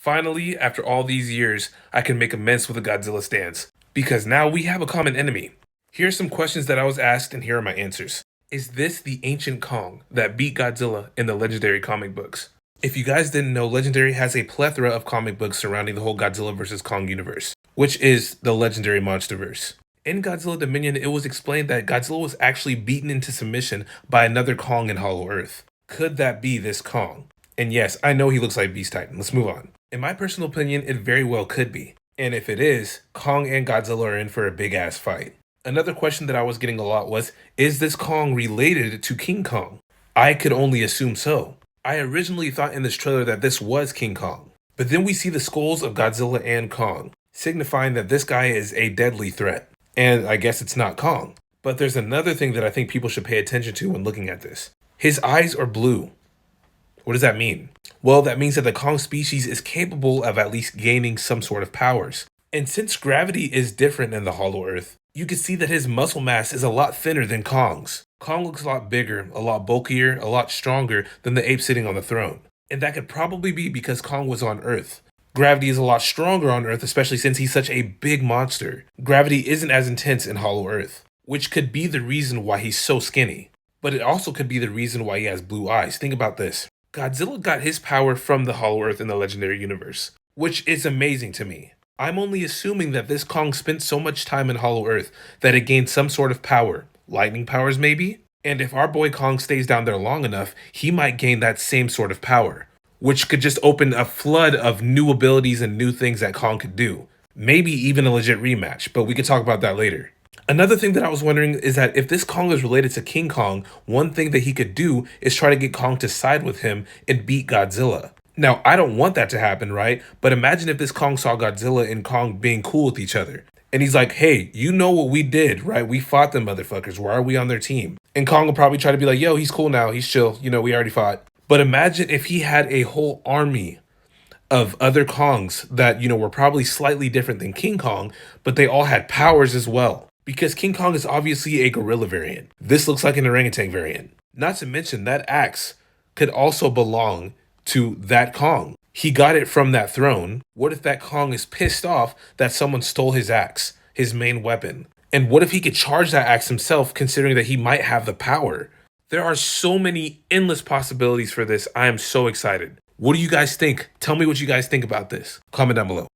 Finally, after all these years, I can make amends with the Godzilla stance, because now we have a common enemy. Here are some questions that I was asked, and here are my answers. Is this the ancient Kong that beat Godzilla in the Legendary comic books? If you guys didn't know, Legendary has a plethora of comic books surrounding the whole Godzilla vs. Kong universe, which is the Legendary Monsterverse. In Godzilla Dominion, it was explained that Godzilla was actually beaten into submission by another Kong in Hollow Earth. Could that be this Kong? And yes, I know he looks like Beast Titan. Let's move on. In my personal opinion, it very well could be. And if it is, Kong and Godzilla are in for a big ass fight. Another question that I was getting a lot was, is this Kong related to King Kong? I could only assume so. I originally thought in this trailer that this was King Kong. But then we see the skulls of Godzilla and Kong, signifying that this guy is a deadly threat. And I guess it's not Kong. But there's another thing that I think people should pay attention to when looking at this. His eyes are blue. What does that mean? Well, that means that the Kong species is capable of at least gaining some sort of powers. And since gravity is different in the Hollow Earth, you can see that his muscle mass is a lot thinner than Kong's. Kong looks a lot bigger, a lot bulkier, a lot stronger than the ape sitting on the throne. And that could probably be because Kong was on Earth. Gravity is a lot stronger on Earth, especially since he's such a big monster. Gravity isn't as intense in Hollow Earth, which could be the reason why he's so skinny. But it also could be the reason why he has blue eyes. Think about this. Godzilla got his power from the Hollow Earth in the Legendary universe, which is amazing to me. I'm only assuming that this Kong spent so much time in Hollow Earth that it gained some sort of power. Lightning powers maybe? And if our boy Kong stays down there long enough, he might gain that same sort of power, which could just open a flood of new abilities and new things that Kong could do. Maybe even a legit rematch, but we can talk about that later. Another thing that I was wondering is that if this Kong is related to King Kong, one thing that he could do is try to get Kong to side with him and beat Godzilla. Now, I don't want that to happen, right? But imagine if this Kong saw Godzilla and Kong being cool with each other. And he's like, hey, you know what we did, right? We fought them motherfuckers. Why are we on their team? And Kong will probably try to be like, yo, he's cool now. He's chill. You know, we already fought. But imagine if he had a whole army of other Kongs that, were probably slightly different than King Kong, but they all had powers as well. Because King Kong is obviously a gorilla variant. This looks like an orangutan variant. Not to mention that axe could also belong to that Kong. He got it from that throne. What if that Kong is pissed off that someone stole his axe, his main weapon? And what if he could charge that axe himself, considering that he might have the power? There are so many endless possibilities for this. I am so excited. What do you guys think? Tell me what you guys think about this. Comment down below.